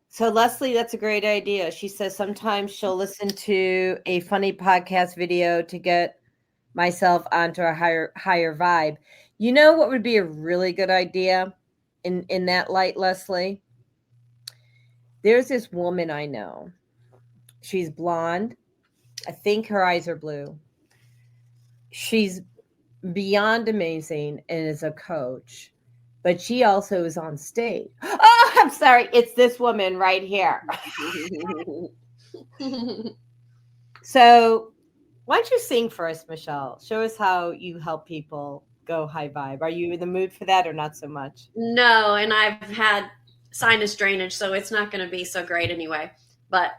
So Leslie, that's a great idea. She says sometimes she'll listen to a funny podcast video to get myself onto a higher vibe. You know what would be a really good idea in that light, Leslie? There's this woman I know. She's blonde. I think her eyes are blue. She's beyond amazing and is a coach, but she also is on stage. Oh, I'm sorry. It's this woman right here. So why don't you sing for us, Michelle? Show us how you help people go high vibe. Are you in the mood for that or not so much? No, and I've had sinus drainage, so it's not going to be so great anyway. But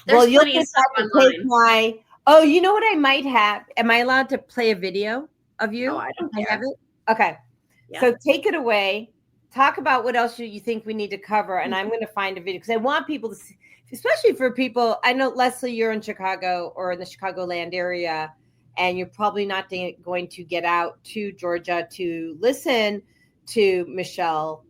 there's plenty of stuff online. Oh, you know what I might have? Am I allowed to play a video of you? Oh, I don't care. Have it? Okay. Yeah. So take it away. Talk about what else you think we need to cover, and I'm going to find a video because I want people to see, especially for people. I know, Leslie, you're in Chicago or in the Chicagoland area, and you're probably not going to get out to Georgia to listen to Michelle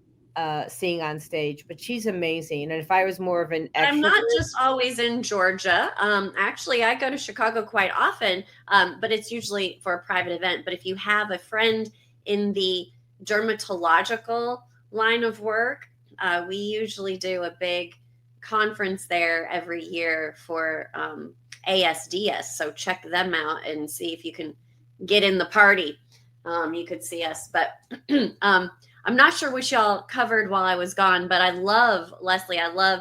sing on stage, but she's amazing. And if I was more of an extrovert, I'm not just always in Georgia. Actually, I go to Chicago quite often, but it's usually for a private event. But if you have a friend in the dermatological line of work, we usually do a big conference there every year for ASDS. So check them out and see if you can get in the party. You could see us, but I'm not sure what y'all covered while I was gone, but I love, Leslie, I love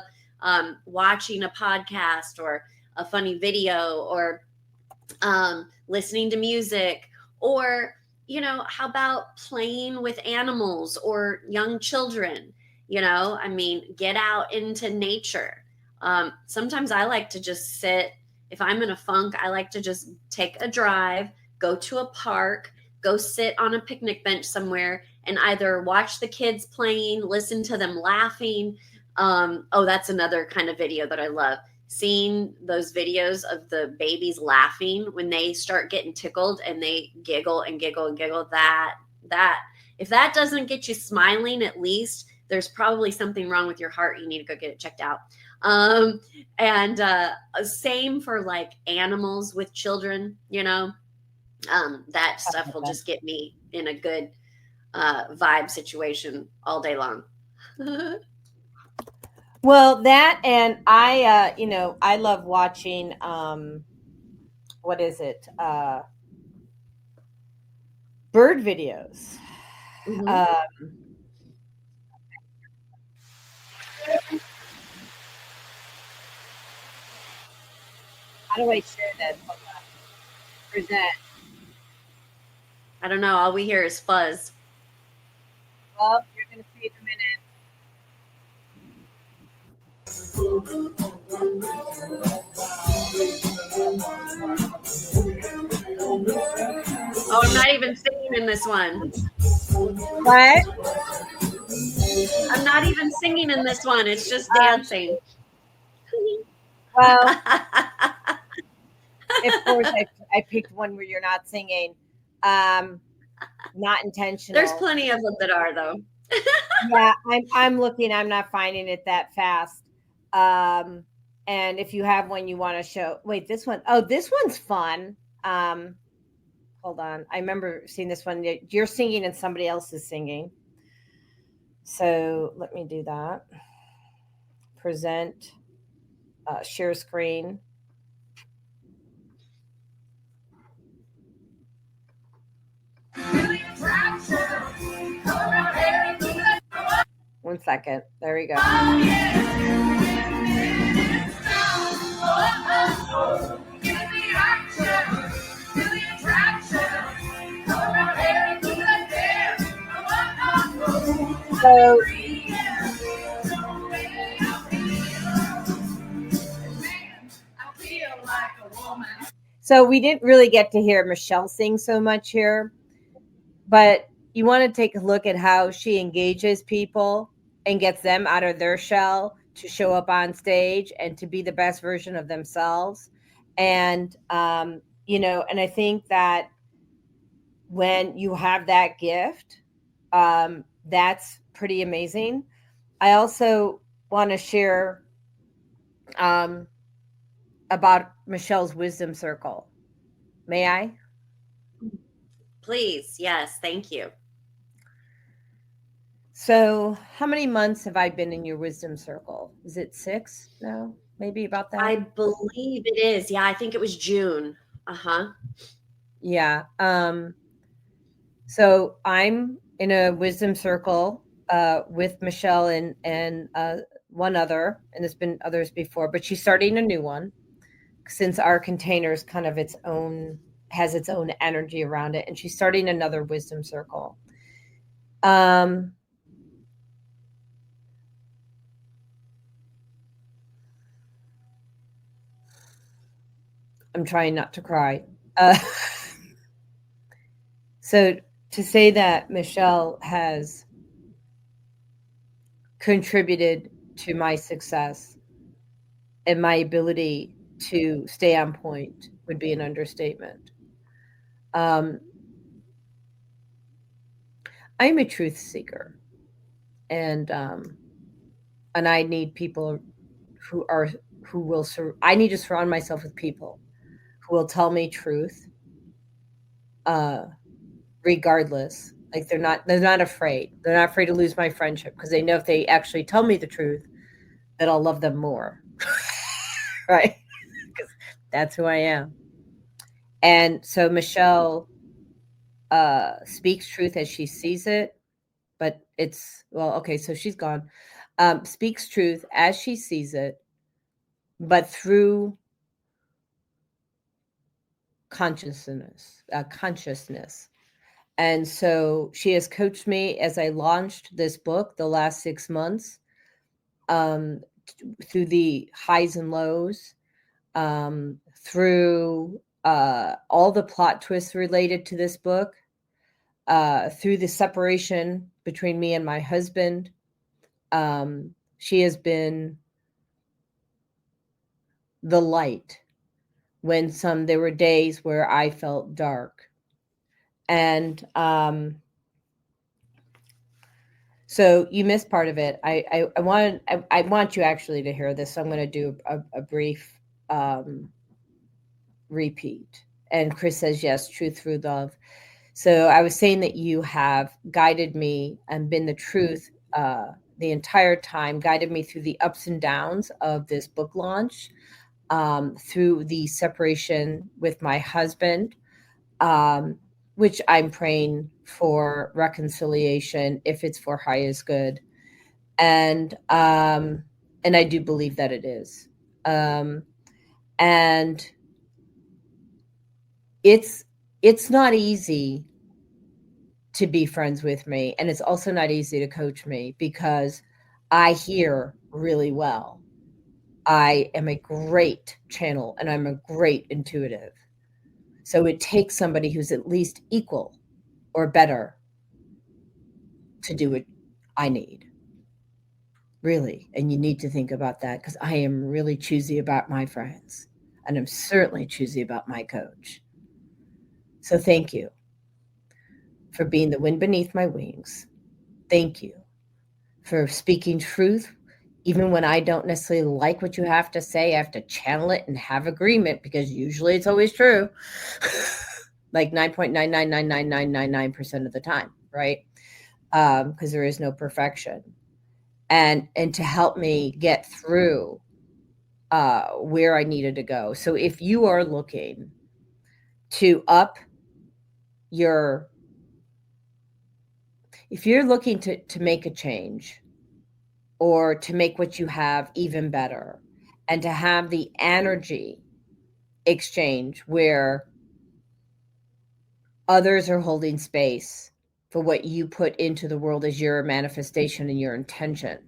watching a podcast or a funny video or listening to music, or, how about playing with animals or young children? I mean, get out into nature. Sometimes I like to just sit. If I'm in a funk, I like to just take a drive, go to a park, go sit on a picnic bench somewhere and either watch the kids playing, listen to them laughing. That's another kind of video that I love. Seeing those videos of the babies laughing when they start getting tickled and they giggle and giggle and giggle. That if that doesn't get you smiling, at least there's probably something wrong with your heart. You need to go get it checked out. Same for like animals with children, that stuff will just get me in a good vibe situation all day long. Well, that, and I, I love watching, what is it? Bird videos. Mm-hmm. How do I share this? Hold on. Present. I don't know. All we hear is fuzz. Well, you're going to see in a minute. Oh, I'm not even singing in this one. What? I'm not even singing in this one. It's just dancing. Well, of course, I picked one where you're not singing. Not intentional. There's plenty of them that are, though. Yeah, I'm looking. I'm not finding it that fast. And if you have one you want to show, wait, this one. Oh, this one's fun. Hold on. I remember seeing this one. You're singing and somebody else is singing. So let me do that. Present, share screen. One second. There we go. So we didn't really get to hear Michelle sing so much here, but you want to take a look at how she engages people and gets them out of their shell to show up on stage and to be the best version of themselves. And, and I think that when you have that gift, that's pretty amazing. I also want to share about Michelle's wisdom circle. May I? Please. Yes. Thank you. So how many months have I been in your wisdom circle? Is it 6 now? Maybe about that? I believe it is. Yeah, I think it was June. Uh-huh. Yeah. So I'm in a wisdom circle with Michelle and one other, and there's been others before, but she's starting a new one since our container is kind of has its own energy around it, and she's starting another wisdom circle. I'm trying not to cry. So to say that Michelle has contributed to my success and my ability to stay on point would be an understatement. Um, I'm a truth seeker, and I need people who are who will. I need to surround myself with people who will tell me truth, uh, regardless. Like they're not afraid. They're not afraid to lose my friendship because they know if they actually tell me the truth, that I'll love them more. Right? Because that's who I am. And so Michelle speaks truth as she sees it, but it's well, okay, so she's gone. Speaks truth as she sees it, but through consciousness. And so she has coached me as I launched this book the last 6 months, um, through the highs and lows, through all the plot twists related to this book, through the separation between me and my husband. She has been the light when there were days where I felt dark. And so you missed part of it. I want you actually to hear this. So I'm going to do a brief repeat. And Chris says, yes, truth through love. So I was saying that you have guided me and been the truth the entire time, guided me through the ups and downs of this book launch, through the separation with my husband, which I'm praying for reconciliation if it's for highest good. And I do believe that it is. And it's not easy to be friends with me. And it's also not easy to coach me because I hear really well. I am a great channel and I'm a great intuitive. So it takes somebody who's at least equal or better to do what I need. Really. And you need to think about that because I am really choosy about my friends. And I'm certainly choosy about my coach. So thank you for being the wind beneath my wings. Thank you for speaking truth. Even when I don't necessarily like what you have to say, I have to channel it and have agreement because usually it's always true. Like 9.9999999% of the time, right? Because there is no perfection. And to help me get through where I needed to go. So if you are looking to up your, if you're looking to make a change or to make what you have even better and to have the energy exchange where others are holding space for what you put into the world as your manifestation and your intention,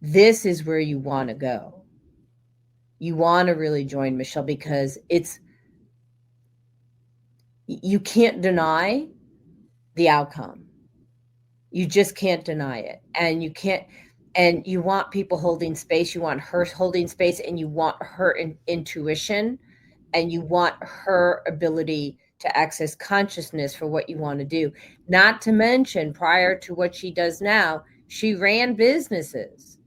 this is where you want to go. You want to really join Michelle because you can't deny the outcome. You just can't deny it. And you want people holding space. You want her holding space and you want her intuition and you want her ability to access consciousness for what you want to do. Not to mention, prior to what she does now, she ran businesses,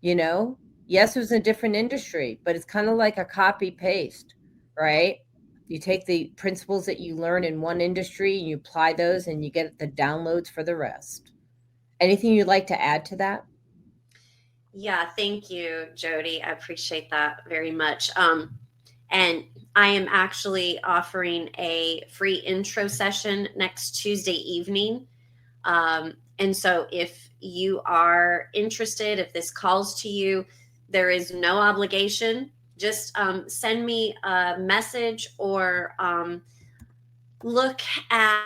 Yes, it was a different industry, but it's kind of like a copy paste, right? You take the principles that you learn in one industry and you apply those and you get the downloads for the rest. Anything you'd like to add to that? Yeah, thank you, Jody. I appreciate that very much. And I am actually offering a free intro session next Tuesday evening. And so if you are interested, if this calls to you, there is no obligation. Just send me a message or look at,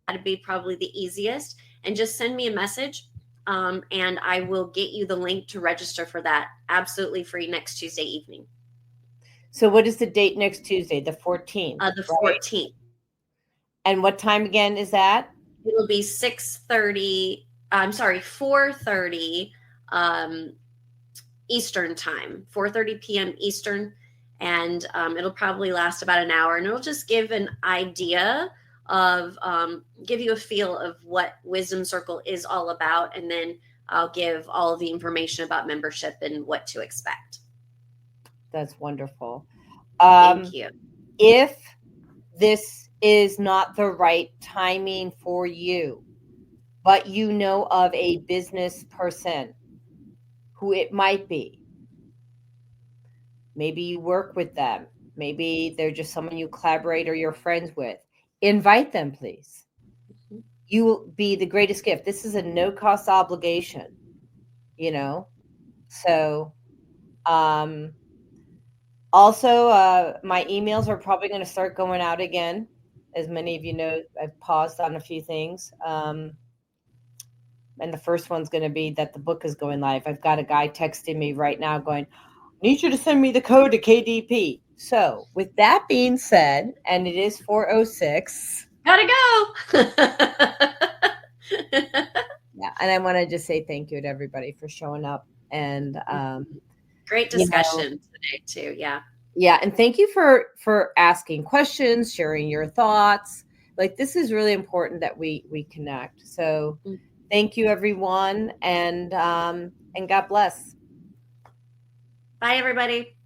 that'd be probably the easiest, and just send me a message. And I will get you the link to register for that absolutely free next Tuesday evening. So what is the date next Tuesday? The 14th? The 14th. And what time again is that? It'll be 4:30 Eastern time, 4:30 p.m. Eastern. And it'll probably last about an hour, and it'll just give an idea of give you a feel of what Wisdom Circle is all about, and then I'll give all of the information about membership and what to expect. That's wonderful. Thank you. If this is not the right timing for you, but you know of a business person who it might be, maybe you work with them, maybe they're just someone you collaborate or you're friends with, invite them, please. You will be the greatest gift. This is a no cost obligation, you know? So, also, my emails are probably going to start going out again. As many of you know, I've paused on a few things. And the first one's going to be that the book is going live. I've got a guy texting me right now going, need you to send me the code to KDP. So with that being said, and it is 4:06. Gotta go. Yeah. And I want to just say thank you to everybody for showing up. And great discussion today too. Yeah. Yeah. And thank you for asking questions, sharing your thoughts. Like, this is really important that we connect. So thank you, everyone. And God bless. Bye, everybody.